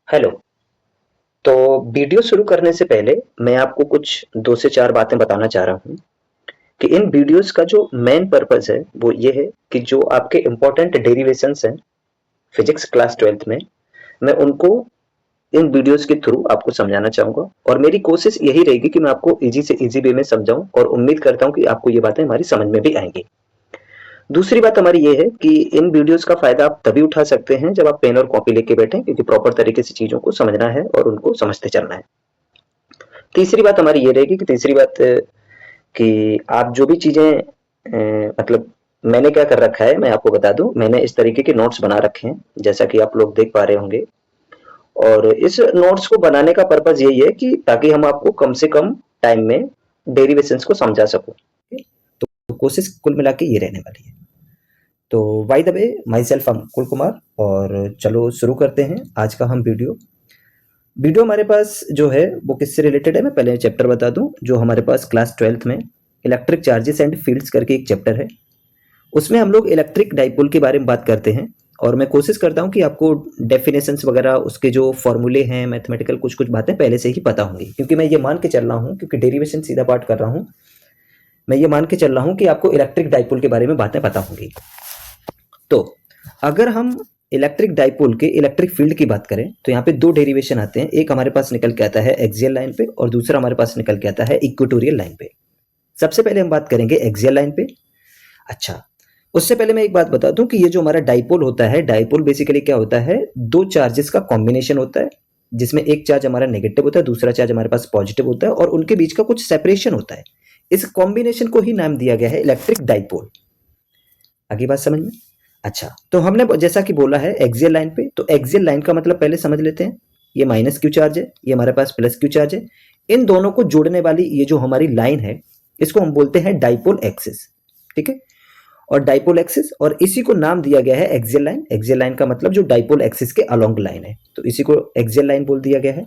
Hello. तो video शुरू करने से पहले मैं आपको कुछ 2 से 4 बातें बताना चाह रहा हूँ कि इन वीडियोज़ का जो मेन पर्पज़ है, वो ये है कि जो आपके इम्पोर्टेंट डेरिवेशंस हैं फिज़िक्स क्लास 12th में, मैं उनको इन वीडियोज़ के थ्रू आपको समझाना चाहूँगा और मेरी कोशिश यही रहेगी कि मैं आपको ईज़ी से ईज़ी वे में समझाऊँ और उम्मीद करता हूँ कि आपको ये बातें हमारी समझ में भी आएँगी। दूसरी बात हमारी ये है कि इन वीडियोज़ का फ़ायदा आप तभी उठा सकते हैं जब आप पेन और कॉपी लेके बैठें, क्योंकि प्रॉपर तरीके से चीज़ों को समझना है और उनको समझते चलना है। तीसरी बात हमारी ये रहेगी कि तीसरी बात कि आप जो भी चीज़ें मतलब मैंने क्या कर रखा है मैं आपको बता दूँ, मैंने इस तरीके के नोट्स बना रखे हैं, जैसा कि आप लोग देख पा रहे होंगे। और इस नोट्स को बनाने का पर्पज़ यही है कि ताकि हम आपको कम से कम टाइम में डेरिवेशंस को समझा सकूँ। तो कोशिश कुल मिला के ये रहने वाली है। तो by the way myself Ankul Kumar, और चलो शुरू करते हैं आज का हम वीडियो। वीडियो हमारे पास जो है वो किससे रिलेटेड है, मैं पहले चैप्टर बता दूं। जो हमारे पास क्लास 12th में इलेक्ट्रिक चार्जेस एंड फील्ड्स करके एक चैप्टर है, उसमें हम लोग इलेक्ट्रिक डाइपोल के बारे में बात करते हैं। और मैं कोशिश करता हूं कि आपको डेफिनेशंस वगैरह, उसके जो फॉर्मूले हैं, मैथमेटिकल कुछ कुछ बातें पहले से ही पता होंगी, क्योंकि मैं ये मान के चल रहा हूँ, क्योंकि डेरिवेशन सीधा पार्ट कर रहा हूँ, मैं ये मान के चल रहा हूँ कि आपको इलेक्ट्रिक डाइपोल के बारे में बातें पता होंगी। तो अगर हम इलेक्ट्रिक डाइपोल के इलेक्ट्रिक फील्ड की बात करें तो यहाँ पे दो डेरिवेशन आते हैं। एक हमारे पास निकल के आता है एक्सियल लाइन पे और दूसरा हमारे पास निकल के आता है इक्वेटोरियल लाइन पे। सबसे पहले हम बात करेंगे एक्सियल लाइन पे। अच्छा, उससे पहले मैं एक बात बता दूं कि ये जो हमारा डाइपोल होता है, डाइपोल बेसिकली क्या होता है, दो चार्जेस का कॉम्बिनेशन होता है, जिसमें एक चार्ज हमारा नेगेटिव होता है, दूसरा चार्ज हमारे पास पॉजिटिव होता है, और उनके बीच का कुछ सेपरेशन होता है। इस कॉम्बिनेशन को ही नाम दिया गया है इलेक्ट्रिक डाइपोल। आगे बात समझ में? अच्छा, तो हमने जैसा कि बोला है एक्सियल लाइन पे, तो एक्सियल लाइन का मतलब पहले समझ लेते हैं। ये माइनस क्यू चार्ज है, ये हमारे पास प्लस क्यू चार्ज है। इन दोनों को जोड़ने वाली ये जो हमारी लाइन है, इसको हम बोलते हैं डाइपोल एक्सिस। ठीक है, और डाइपोल एक्सिस, और इसी को नाम दिया गया है एक्सियल लाइन। एक्सियल लाइन का मतलब जो डाइपोल एक्सिस के अलोंग लाइन है, तो इसी को एक्सियल लाइन बोल दिया गया है।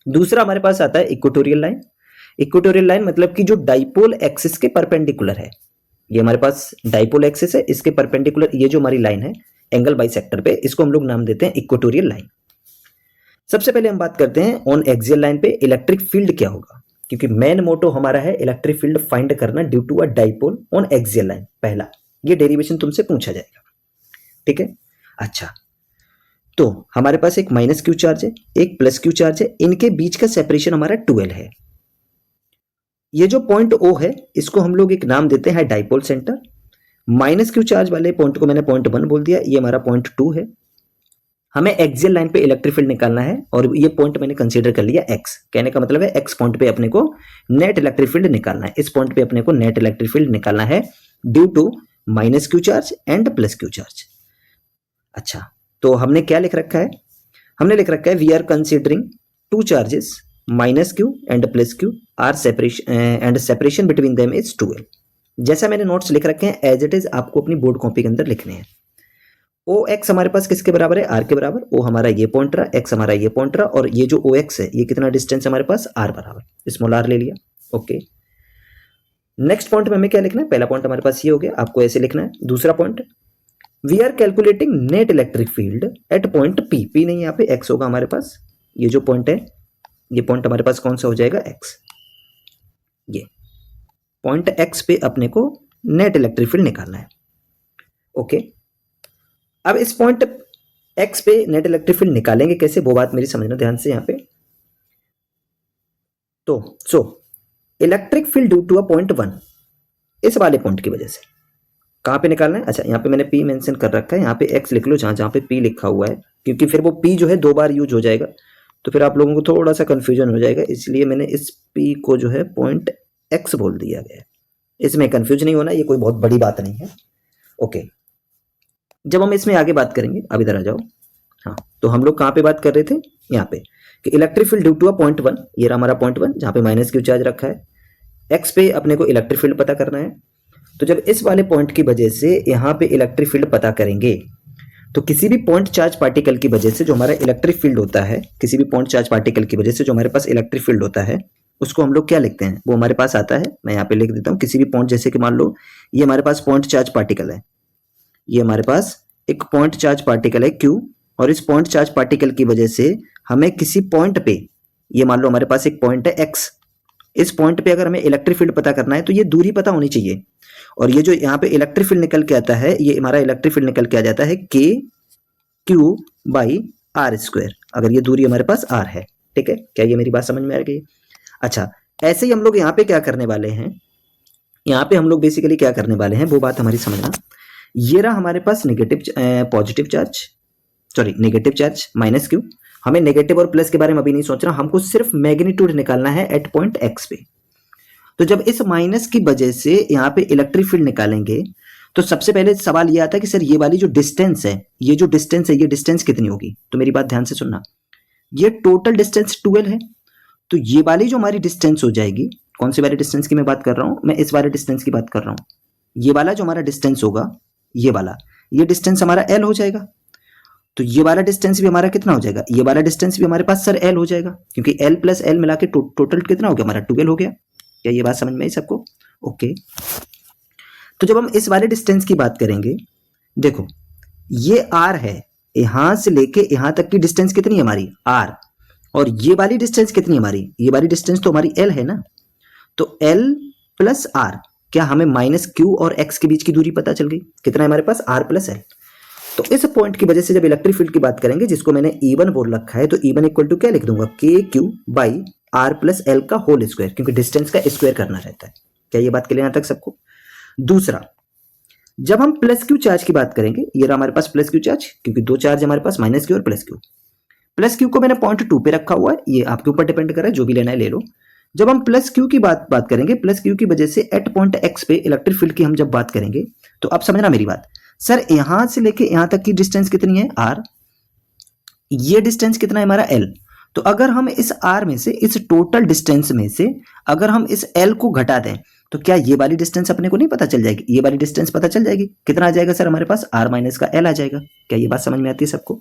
दूसरा हमारे पास आता है इक्वेटोरियल लाइन। इक्वेटोरियल लाइन मतलब कि जो डाइपोल एक्सिस के परपेंडिकुलर है। ये हमारे पास डाइपोल एक्सिस है, इसके परपेंडिकुलर ये जो हमारी लाइन है एंगल बाइसेक्टर पे, इसको हम लोग नाम देते हैं इक्वेटोरियल लाइन। सबसे पहले हम बात करते हैं ऑन एक्सियल लाइन पे इलेक्ट्रिक फील्ड क्या होगा, क्योंकि मेन मोटो हमारा है इलेक्ट्रिक फील्ड फाइंड करना due to a dipole on axial line. पहला ये डेरिवेशन तुमसे पूछा जाएगा। ठीक है, अच्छा, तो हमारे पास एक माइनस क्यू चार्ज है, एक प्लस क्यू चार्ज है, इनके बीच का सेपरेशन हमारा 12 है। ये जो पॉइंट ओ है, इसको हम लोग एक नाम देते हैं dipole centre. Minus Q charge वाले पॉइंट को मैंने पॉइंट 1 बोल दिया, ये हमारा पॉइंट 2 है। हमें एक्सियल लाइन पे इलेक्ट्रिक फील्ड निकालना है, और ये पॉइंट मैंने कंसीडर कर लिया एक्स। कहने का मतलब है एक्स पॉइंट पे अपने को नेट इलेक्ट्रिक फील्ड निकालना है। इस पॉइंट पे अपने को नेट इलेक्ट्रिक फील्ड निकालना है due to minus Q charge and plus Q charge. अच्छा, तो हमने क्या लिख रखा है, हमने लिख रखा है we are considering two charges minus Q and plus Q are separation and separation between them is 12। जैसा मैंने नोट्स लिख रखे हैं एज इट इज आपको अपनी बोर्ड कॉपी के अंदर लिखने हैं। ओ एक्स हमारे पास किसके बराबर है, आर के बराबर। ओ हमारा ये पॉइंट रहा, एक्स हमारा ये पॉइंट रहा, और ये जो ओ एक्स है ये कितना डिस्टेंस है हमारे पास, आर बराबर, स्मॉल आर ले लिया। ओके, नेक्स्ट पॉइंट में हमें क्या लिखना है, पहला पॉइंट हमारे पास ये हो गया, आपको ऐसे लिखना है। दूसरा point, we are calculating net electric field at point P. P नहीं, यहाँ पे एक्स होगा हमारे पास। ये जो पॉइंट है, ये पॉइंट हमारे पास कौन सा हो जाएगा, एक्स। ये पॉइंट एक्स पे अपने को नेट इलेक्ट्रिक फील्ड निकालना है। ओके, अब इस पॉइंट एक्स पे नेट इलेक्ट्रिक फील्ड निकालेंगे कैसे, वो बात मेरी समझना ध्यान से यहाँ पे। तो so electric field due to a point 1, इस वाले पॉइंट की वजह से कहाँ पे निकालना है। अच्छा, यहाँ पे मैंने पी मेंशन कर रखा है, यहाँ पे एक्स लिख लो जहाँ जहाँ पे पी लिखा हुआ है, क्योंकि फिर वो पी जो है 2 बार यूज हो जाएगा, तो फिर आप लोगों को थोड़ा सा कंफ्यूजन हो जाएगा, इसलिए मैंने इस पी को जो है पॉइंट एक्स बोल दिया गया है। इसमें कंफ्यूज नहीं होना, ये कोई बहुत बड़ी बात नहीं है। ओके, जब हम इसमें आगे बात करेंगे, अब इधर आ जाओ। हाँ, तो हम लोग कहाँ पे बात कर रहे थे, यहाँ पे कि electric field due to a point 1, ये रहा हमारा पॉइंट 1 जहाँ पे माइनस क्यू चार्ज रखा है। एक्स पे अपने को इलेक्ट्रिक फील्ड पता करना है, तो जब इस वाले पॉइंट की वजह से यहाँ पे इलेक्ट्रिक फील्ड पता करेंगे, तो किसी भी पॉइंट चार्ज पार्टिकल की वजह से जो हमारा इलेक्ट्रिक फील्ड होता है, किसी भी पॉइंट चार्ज पार्टिकल की वजह से जो हमारे पास इलेक्ट्रिक फील्ड होता है, उसको हम लोग क्या लिखते हैं, वो हमारे पास आता है, मैं यहाँ पे लिख देता हूँ। किसी भी पॉइंट, जैसे कि मान लो ये हमारे पास पॉइंट चार्ज पार्टिकल है, ये हमारे पास एक पॉइंट चार्ज पार्टिकल है क्यू, और इस पॉइंट चार्ज पार्टिकल की वजह से हमें किसी पॉइंट पे, ये मान लो हमारे पास एक पॉइंट है एक्स, इस पॉइंट पे अगर हमें इलेक्ट्रिक फील्ड पता करना है तो ये दूरी पता होनी चाहिए। और ये जो यहाँ पे इलेक्ट्रिक फील्ड निकल के आता है, ये हमारा इलेक्ट्रिक फील्ड निकल के आ जाता है K Q by are square, अगर ये दूरी हमारे पास आर है। ठीक है, क्या ये मेरी बात समझ में आ गई? अच्छा, ऐसे ही हम लोग यहाँ पे क्या करने वाले हैं, यहाँ पे हम लोग बेसिकली क्या करने वाले हैं वो बात हमारी समझना। ये रहा हमारे पास negative positive charge, sorry negative charge minus Q. हमें नेगेटिव और प्लस के बारे में अभी नहीं सोचना, हमको सिर्फ मैग्नीट्यूड निकालना है एट पॉइंट एक्स पे। तो जब इस माइनस की वजह से यहाँ पे इलेक्ट्रिक फील्ड निकालेंगे तो सबसे पहले सवाल ये आता है कि सर ये वाली जो डिस्टेंस है, ये जो डिस्टेंस है, ये डिस्टेंस कितनी होगी? तो मेरी बात ध्यान से सुनना, ये टोटल डिस्टेंस 12 है। तो ये वाली जो हमारी डिस्टेंस हो जाएगी, कौन सी वाली डिस्टेंस की मैं बात कर रहा हूँ? मैं इस वाले डिस्टेंस की बात कर रहा हूँ। ये वाला जो हमारा डिस्टेंस होगा, ये वाला, ये डिस्टेंस हमारा एल हो जाएगा। तो ये वाला डिस्टेंस भी हमारा कितना हो जाएगा? ये वाला डिस्टेंस भी हमारे पास सर एल हो जाएगा, क्योंकि एल प्लस एल मिला के टोटल कितना हो गया हमारा? 12 हो गया। क्या ये बात समझ में आई सबको? ओके। तो जब हम इस वाले डिस्टेंस की बात करेंगे, देखो ये आर है, यहां से लेके यहां तक की डिस्टेंस कितनी है हमारी? आर। और ये वाली डिस्टेंस कितनी है हमारी? ये वाली डिस्टेंस तो हमारी एल है ना। तो एल प्लस आर, क्या हमें माइनस क्यू और एक्स के बीच की दूरी पता चल गई? कितना है हमारे पास? Are plus L. तो इस पॉइंट की वजह से जब इलेक्ट्रिक फील्ड की बात करेंगे, जिसको मैंने E1 बोल रखा है, तो E1 इक्वल टू क्या लिख दूंगा? K Q by R plus L का होल स्क्वायर, क्योंकि डिस्टेंस का स्क्वायर करना रहता है। क्या ये बात क्लियर यहां तक सबको? दूसरा, जब हम प्लस क्यू चार्ज की बात करेंगे, ये रहा हमारे पास प्लस क्यू चार्ज, क्योंकि दो चार्ज हमारे पास, माइनस क्यू और प्लस क्यू। प्लस क्यू को मैंने पॉइंट 2 पे रखा हुआ है, ये आपके ऊपर डिपेंड कर रहा है, जो भी लेना है ले लो। जब हम प्लस क्यू की बात करेंगे, प्लस क्यू की वजह से एट पॉइंट एक्स पे इलेक्ट्रिक फील्ड की हम जब बात करेंगे, तो अब समझना मेरी बात। सर यहां से लेके यहां तक की डिस्टेंस कितनी है? आर। ये डिस्टेंस कितना है हमारा? एल। तो अगर हम इस आर में से, इस टोटल डिस्टेंस में से अगर हम इस एल को घटा दें, तो क्या ये वाली डिस्टेंस अपने को नहीं पता चल जाएगी? ये वाली डिस्टेंस पता चल जाएगी। कितना आ जाएगा सर हमारे पास? आर माइनस का एल आ जाएगा। क्या ये बात समझ में आती है सबको?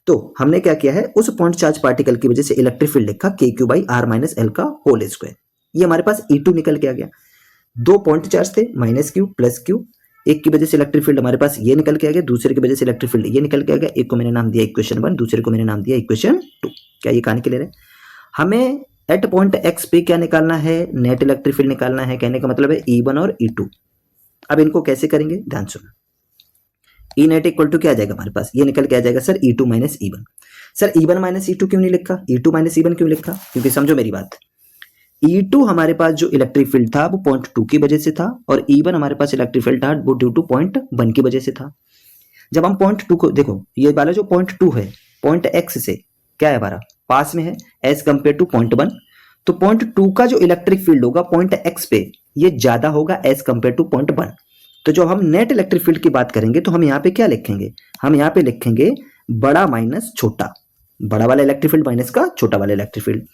तो हमने क्या किया है, उस पॉइंट चार्ज पार्टिकल की वजह से इलेक्ट्रिक फील्ड लिखा K Q by R minus L का होल स्क्वायर। ये हमारे पास E2 निकल के आ गया। दो पॉइंट चार्ज थे, माइनस क्यू प्लस क्यू, एक की वजह से इलेक्ट्रिक फील्ड हमारे पास ये निकल के आ गया, दूसरे की वजह से इलेक्ट्रिक फील्ड ये निकल के आ गया। एक को मैंने नाम दिया इक्वेशन 1, दूसरे को मैंने नाम दिया इक्वेशन 2। क्या ये कहानी क्लियर है? हमें एट पॉइंट एक्स पे क्या निकालना है? नेट इलेक्ट्रिक फील्ड निकालना है। कहने का मतलब है E1 और E2। अब इनको कैसे करेंगे, ध्यान सुनो। ई नेट इक्वल टू क्या आ जाएगा हमारे पास? ये निकल के आ जाएगा sir E2 minus E1। Sir E1 minus E2 क्यों नहीं लिखा? E2 माइनस E1 क्यों लिखा? क्योंकि समझो मेरी बात, E2 हमारे पास जो इलेक्ट्रिक फील्ड था वो पॉइंट 2 की वजह से था, और E1 हमारे पास इलेक्ट्रिक फील्ड था वो ड्यू टू पॉइंट 1 की वजह से था। जब हम पॉइंट 2 को देखो, ये वाला जो पॉइंट 2 है, पॉइंट एक्स से क्या है हमारा? पास में है एज कंपेयर टू पॉइंट 1। तो पॉइंट 2 का जो इलेक्ट्रिक फील्ड होगा पॉइंट एक्स पे, ये ज्यादा होगा एज कंपेयर टू पॉइंट 1। तो जो हम नेट इलेक्ट्रिक फील्ड की बात करेंगे, तो हम यहाँ पे क्या लिखेंगे? हम यहाँ पे लिखेंगे बड़ा माइनस छोटा, बड़ा वाला इलेक्ट्रिक फील्ड माइनस का छोटा वाला इलेक्ट्रिक फील्ड।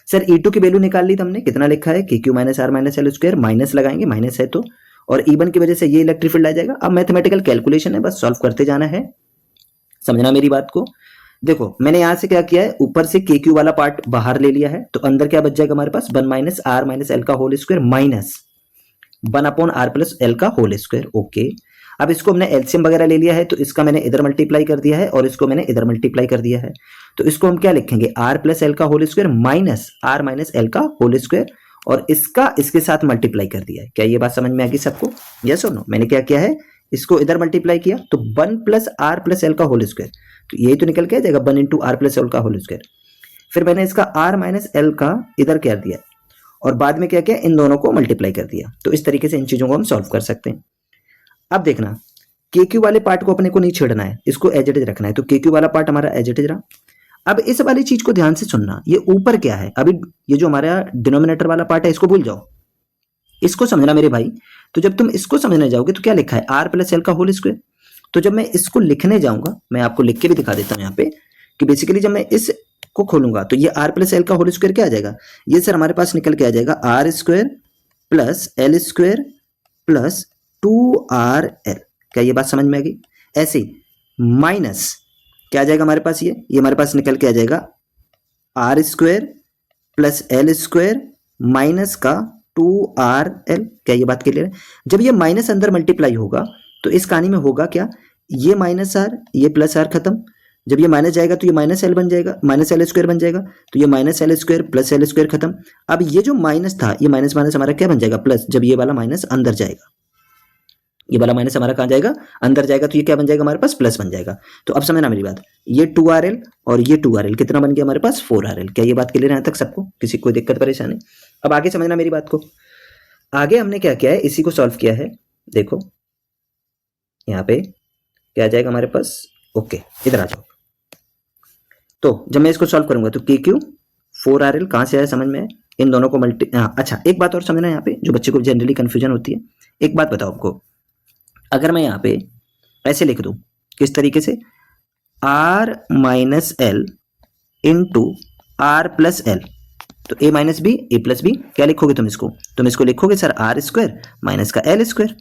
सर E2 की वैल्यू निकाल ली हमने, कितना लिखा है? K Q minus R minus L square, minus लगाएंगे, माइनस है तो, और E1 की वजह से ये इलेक्ट्रिक फील्ड आ जाएगा। अब मैथमेटिकल कैलकुलेशन है, बस सॉल्व करते जाना है, समझना मेरी बात को। देखो मैंने यहां से क्या किया है, ऊपर से के क्यू वाला पार्ट बाहर ले लिया है, तो अंदर क्या बच जाएगा हमारे पास? 1 माइनस आर माइनस एल का whole square minus 1 upon R plus L का होल स्क्वायर। ओके, अब इसको हमने एलसीएम वगैरह ले लिया है, तो इसका मैंने इधर मल्टीप्लाई कर दिया है और इसको मैंने इधर मल्टीप्लाई कर दिया है। तो इसको हम क्या लिखेंगे? आर प्लस एल का whole square minus R minus L का होल स्क्वायर, और इसका इसके साथ मल्टीप्लाई कर दिया है। क्या ये बात समझ में आ गई सबको? यस और नो? मैंने क्या किया है, इसको इधर मल्टीप्लाई किया, तो 1 प्लस आर प्लस एल का होल स्क्वायर, तो यही तो निकल के आ जाएगा 1 इंटू आर प्लस एल का होल स्क्वायर। फिर मैंने इसका आर माइनस एल का इधर कर दिया, और बाद में क्या किया, इन दोनों को मल्टीप्लाई कर दिया। तो इस तरीके से इन चीजों को हम सॉल्व कर सकते हैं। अब देखना, के क्यू वाले पार्ट को अपने को नहीं छेड़ना है, इसको एज इट इज रखना है। तो के क्यू वाला पार्ट हमारा एज इट इज रहा। अब इस वाली चीज को ध्यान से सुनना, ये ऊपर क्या है, अभी ये जो हमारा डिनोमिनेटर वाला पार्ट है इसको भूल जाओ, इसको समझना मेरे भाई। तो जब तुम इसको समझने जाओगे तो क्या लिखा है? आर प्लस एल का होल स्क्वायर। तो जब मैं इसको लिखने जाऊंगा, मैं आपको लिख के भी दिखा देता हूं यहाँ पे, कि बेसिकली जब मैं इस को खोलूंगा तो ये आर प्लस एल का होल स्क्वायर क्या आ जाएगा? ये सर हमारे पास निकल के आ जाएगा R square plus L square plus 2RL। क्या ये बात समझ में आ गई? ऐसे माइनस क्या आ जाएगा हमारे पास? ये हमारे पास निकल के आ जाएगा R square plus L square minus का 2RL। क्या ये बात क्लियर है? जब ये माइनस अंदर मल्टीप्लाई होगा तो इस कहानी में होगा क्या, ये माइनस आर ये प्लस आर खत्म, जब ये माइनस जाएगा तो ये माइनस एल बन जाएगा, माइनस एल स्क्वायर बन जाएगा, तो ये minus L square plus L square खत्म। अब ये जो माइनस था, ये माइनस माइनस हमारा क्या बन जाएगा, प्लस। जब ये वाला माइनस अंदर जाएगा, ये वाला माइनस हमारा कहाँ जाएगा, अंदर जाएगा, तो ये क्या बन जाएगा हमारे पास, प्लस बन जाएगा। तो अब समझना मेरी बात, ये 2RL और ये 2RL कितना बन गया हमारे पास, 4RL। क्या ये बात क्लियर है यहाँ तक सबको, किसी को कोई दिक्कत परेशानी? अब आगे समझना मेरी बात को। आगे हमने क्या किया है, इसी को सॉल्व किया है। देखो यहाँ पे क्या आ जाएगा हमारे पास, ओके इधर आ जाओ। तो जब मैं इसको सॉल्व करूंगा तो KQ 4RL कहाँ से आया समझ में, इन दोनों को अच्छा एक बात और समझना यहाँ पे, जो बच्चे को जनरली कंफ्यूजन होती है। एक बात बताओ आपको, अगर मैं यहाँ पे ऐसे लिख दूं, किस तरीके से, R minus L into R plus L, तो A minus B A plus B, क्या लिखोगे तुम इसको लिखोगे सर R स्क्वायर माइनस का L स्क्वायर।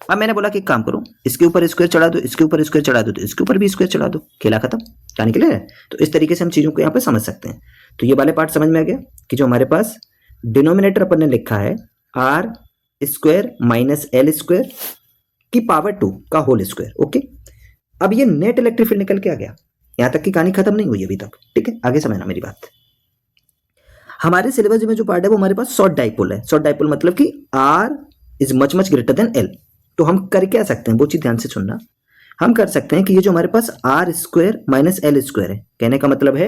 अब मैंने बोला कि एक काम करो, इसके ऊपर स्क्वायर चढ़ा दो, इसके ऊपर स्क्वायर चढ़ा दो, तो इसके ऊपर भी स्क्वायर चढ़ा दो, खेला खत्म, कहानी क्लियर है। तो इस तरीके से हम चीजों को यहाँ पे समझ सकते हैं। तो ये वाले पार्ट समझ में आ गया कि जो हमारे पास डिनोमिनेटर अपन ने लिखा है R square minus L square की पावर 2 का होल स्क्वायर, ओके। अब ये नेट इलेक्ट्रिक फील्ड निकल के आ गया, यहां तक की कहानी खत्म नहीं हुई अभी तक, ठीक है। आगे समझना मेरी बात, हमारे सिलेबस में जो पार्ट है वो हमारे पास शॉर्ट डाइपोल है। शॉर्ट डाइपोल मतलब कि R is much much greater than L। तो हम कर क्या सकते हैं, वो चीज ध्यान से सुनना। हम कर सकते हैं कि ये जो हमारे पास R square minus L square है, कहने का मतलब है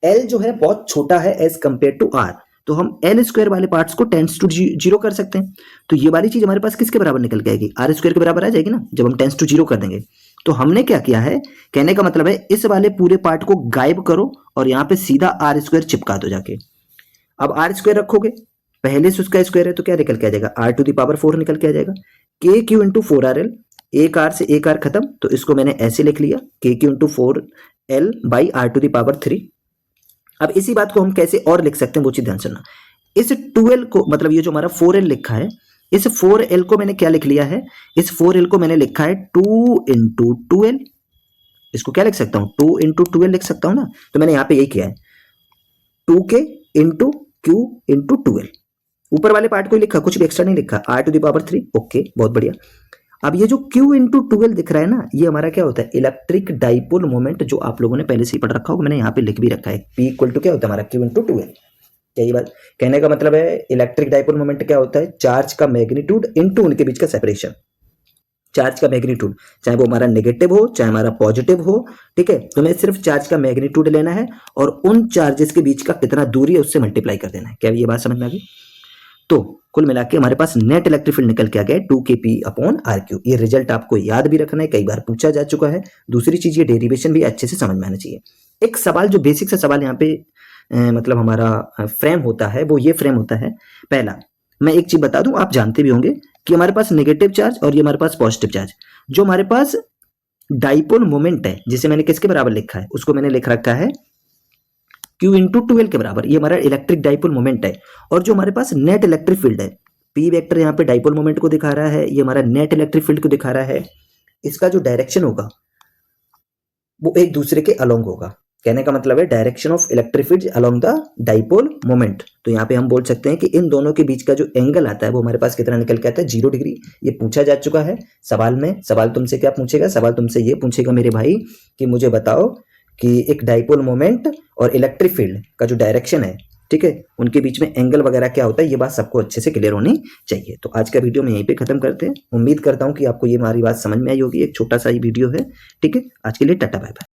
L जो है बहुत छोटा है एज कंपेयर टू R, तो हम L स्क्वायर वाले पार्ट्स को टेंस टू जीरो कर सकते हैं। तो ये वाली चीज हमारे पास किसके बराबर निकल के आएगी, R स्क्वायर के बराबर आ जाएगी ना, जब हम टेंस टू जीरो कर देंगे। तो हमने क्या किया है, कहने का मतलब है इस वाले पूरे पार्ट को गायब करो और यहाँ पे सीधा R स्क्वायर चिपका दो जाके। अब R स्क्वायर रखोगे, पहले से उसका स्क्वायर है तो क्या निकल के आ जाएगा, R टू द पावर 4 निकल के आ जाएगा। KQ इंटू 4RL, एक R से एक R खत्म, तो इसको मैंने ऐसे लिख लिया, KQ into 4L by R to the power 3। अब इसी बात को हम कैसे और लिख सकते हैं वो चीज ध्यान सुनना। इस 2L को, मतलब ये जो हमारा 4L लिखा है, इस 4L को मैंने क्या लिख लिया है, इस 4L को मैंने लिखा है 2 इंटू 2L। इसको क्या लिख सकता हूं, 2 इंटू 2L लिख सकता हूं ना। तो मैंने यहां पे यही किया है, 2K into Q into 2L। ऊपर वाले पार्ट को ही लिखा, कुछ भी एक्स्ट्रा नहीं लिखा, R to the power 3, okay बहुत बढ़िया। अब ये जो Q इंटू 2L दिख रहा है ना, ये हमारा क्या होता है, इलेक्ट्रिक डाइपोल मोमेंट, जो आप लोगों ने पहले से ही पढ़ रखा होगा, मैंने यहाँ पे लिख भी रखा है। P इक्वल टू क्या होता है हमारा, Q इंटू 2L। यही बात कहने का मतलब है, इलेक्ट्रिक डाइपोल मोमेंट क्या होता है, चार्ज का मैग्नीट्यूड इंटू उनके बीच का सेपरेशन। चार्ज का मैग्नीट्यूड, चाहे वो हमारा नेगेटिव हो चाहे हमारा पॉजिटिव हो, ठीक है, तो हमें सिर्फ चार्ज का मैग्नीट्यूड लेना है और उन चार्जेस के बीच का कितना दूरी है उससे मल्टीप्लाई कर देना है। क्या ये बात समझ में आ गई? तो कुल मिला के हमारे पास नेट इलेक्ट्रिक फील्ड निकल के आ गया 2kp अपॉन RQ। ये रिजल्ट आपको याद भी रखना है, कई बार पूछा जा चुका है। दूसरी चीज, ये डेरिवेशन भी अच्छे से समझ में आना चाहिए। एक सवाल जो बेसिक सा सवाल यहाँ पे मतलब हमारा फ्रेम होता है, वो ये फ्रेम होता है। पहला मैं एक चीज बता दूं, आप जानते भी होंगे कि हमारे पास नेगेटिव चार्ज और ये हमारे पास पॉजिटिव चार्ज, जो हमारे पास डाइपोल मोमेंट है, जिसे मैंने किसके बराबर लिखा है, उसको मैंने लिख रखा है Q इंटू 2L के बराबर। ये हमारा इलेक्ट्रिक डाइपोल मोमेंट है। और जो हमारे पास नेट इलेक्ट्रिक फील्ड है, P वेक्टर यहाँ पे डाइपोल मोमेंट को दिखा रहा है, ये हमारा नेट इलेक्ट्रिक फील्ड को दिखा रहा है। इसका जो डायरेक्शन होगा वो एक दूसरे के अलोंग होगा। कहने का मतलब है direction of electric field along the dipole moment. तो यहाँ पे हम बोल सकते हैं कि इन दोनों के बीच का जो एंगल आता है वो हमारे पास कितना निकल के आता है, 0 डिग्री। ये पूछा जा चुका है सवाल में। सवाल तुमसे क्या पूछेगा, सवाल तुमसे ये पूछेगा मेरे भाई कि मुझे बताओ कि एक डाइपोल मोमेंट और इलेक्ट्रिक फील्ड का जो डायरेक्शन है, ठीक है, उनके बीच में एंगल वगैरह क्या होता है, ये बात सबको अच्छे से क्लियर होनी चाहिए। तो आज का वीडियो में यहीं पे खत्म करते हैं। उम्मीद करता हूँ कि आपको ये हमारी बात समझ में आई होगी। एक छोटा सा ही वीडियो है, ठीक है। आज के लिए टाटा बाय बाय।